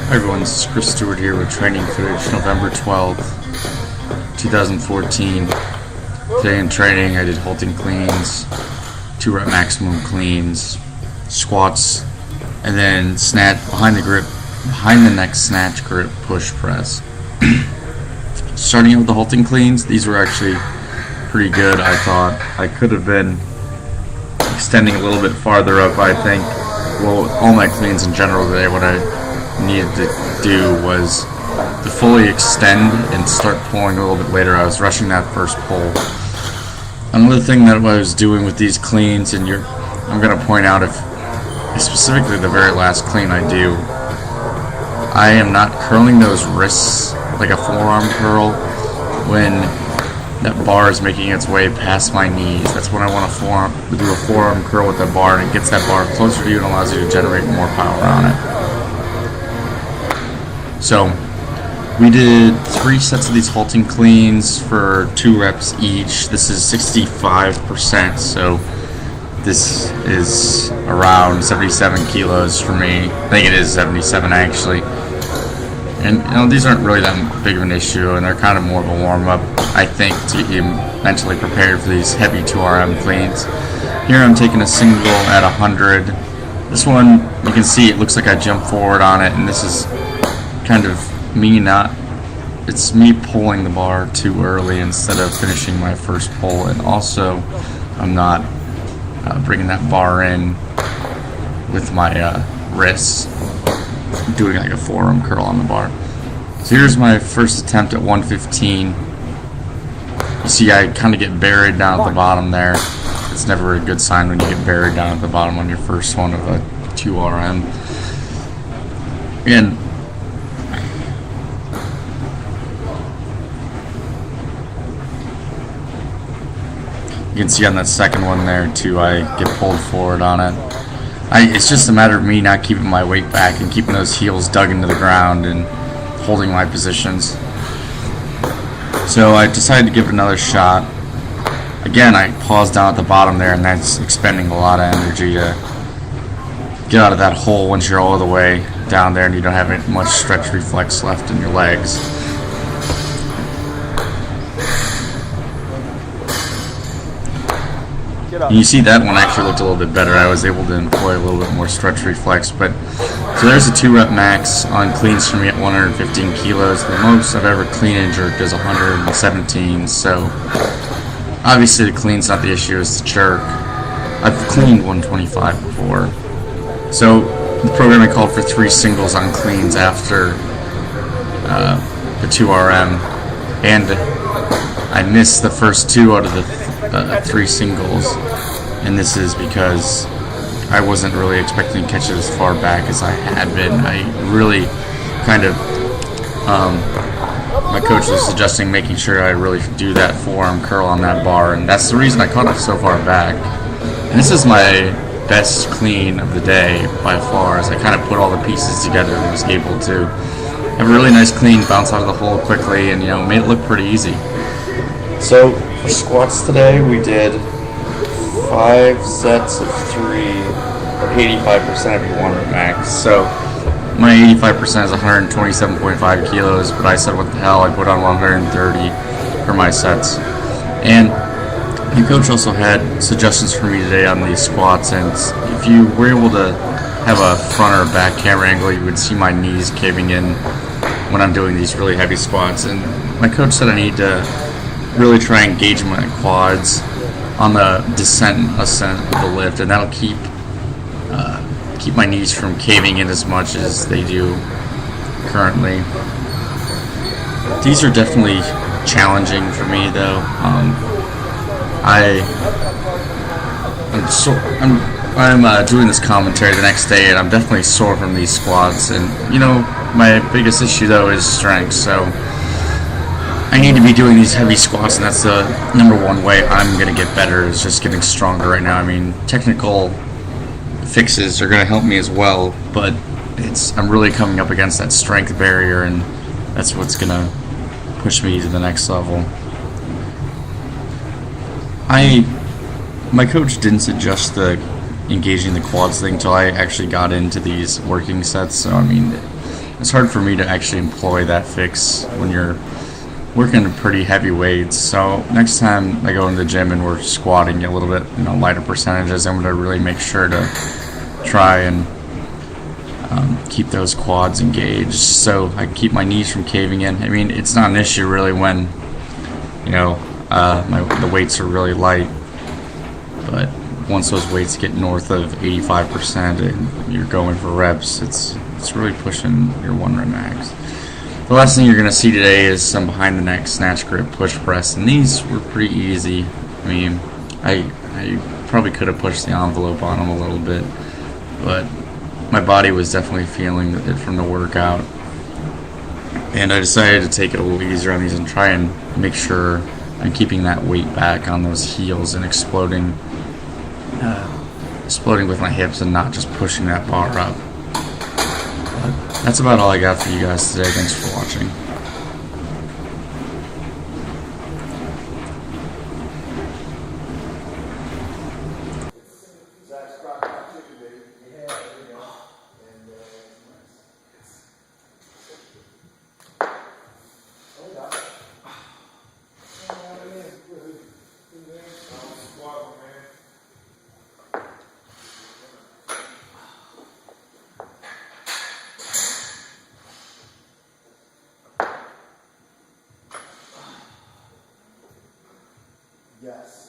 Hi everyone, this is Chris Stewart here with training footage November 12th, 2014. Today in training I did halting cleans, 2 rep maximum cleans, squats, and then snatch behind the neck snatch grip push press. Starting out with the halting cleans, these were actually pretty good. I thought I could have been extending a little bit farther up. I think, well, all my cleans in general today, what I needed to do was to fully extend and start pulling a little bit later. I was rushing that first pull. Another thing that I was doing with these cleans, and I'm going to point out, if specifically the very last clean I do, I am not curling those wrists like a forearm curl when that bar is making its way past my knees. That's when I want to do a forearm curl with that bar, and it gets that bar closer to you and allows you to generate more power on it. So we did 3 sets of these halting cleans for 2 reps each. This is 65%, so this is around 77 kilos for me. I think it is 77 actually. And these aren't really that big of an issue, and they're kind of more of a warm-up, I think, to get you mentally prepared for these heavy 2RM cleans. Here I'm taking a single at 100. This one, you can see it looks like I jumped forward on it, and this is kind of it's me pulling the bar too early instead of finishing my first pull, and also I'm not bringing that bar in with my wrists, doing like a forearm curl on the bar. So here's my first attempt at 115. You see I kind of get buried down at the bottom there. It's never a good sign when you get buried down at the bottom on your first one of a 2RM. And you can see on that second one there too, I get pulled forward on it. It's just a matter of me not keeping my weight back and keeping those heels dug into the ground and holding my positions. So I decided to give it another shot. Again, I paused down at the bottom there, and that's expending a lot of energy to get out of that hole once you're all the way down there and you don't have much stretch reflex left in your legs. And you see that one actually looked a little bit better. I was able to employ a little bit more stretch reflex. But so there's a 2 rep max on cleans for me at 115 kilos. The most I've ever clean and jerked is 117. So obviously the clean's not the issue, it's the jerk. I've cleaned 125 before. So the programming called for 3 singles on cleans after the 2RM, and I missed the first 2 out of the 3 singles, and this is because I wasn't really expecting to catch it as far back as I had been. I really kind of my coach was suggesting making sure I really do that forearm curl on that bar, and that's the reason I caught it so far back. And this is my best clean of the day by far, as I kind of put all the pieces together and was able to have a really nice clean, bounce out of the hole quickly, and made it look pretty easy. So for squats today, we did 5 sets of 3, or 85% of your 1 rep max. So my 85% is 127.5 kilos, but I said what the hell, I put on 130 for my sets. And the coach also had suggestions for me today on these squats, and if you were able to have a front or back camera angle, you would see my knees caving in when I'm doing these really heavy squats. And my coach said I need to really try and engage my quads on the descent and ascent of the lift, and that'll keep my knees from caving in as much as they do currently. These are definitely challenging for me though. I'm doing this commentary the next day, and I'm definitely sore from these squats, and my biggest issue though is strength, so I need to be doing these heavy squats, and that's the number 1 way I'm going to get better, is just getting stronger right now. I mean, technical fixes are going to help me as well, but I'm really coming up against that strength barrier, and that's what's going to push me to the next level. My coach didn't suggest engaging the quads thing until I actually got into these working sets, so I mean, it's hard for me to actually employ that fix when you're working pretty heavy weights. So next time I go into the gym and we're squatting a little bit, lighter percentages, I'm going to really make sure to try and keep those quads engaged so I can keep my knees from caving in. I mean, it's not an issue really when the weights are really light, but once those weights get north of 85% and you're going for reps, it's really pushing your 1 rep max. The last thing you're going to see today is some behind the neck snatch grip push press, and these were pretty easy. I mean, I probably could have pushed the envelope on them a little bit, but my body was definitely feeling it from the workout, and I decided to take it a little easier on these and try and make sure I'm keeping that weight back on those heels and exploding with my hips and not just pushing that bar up. But that's about all I got for you guys today. Thanks for watching. Yes.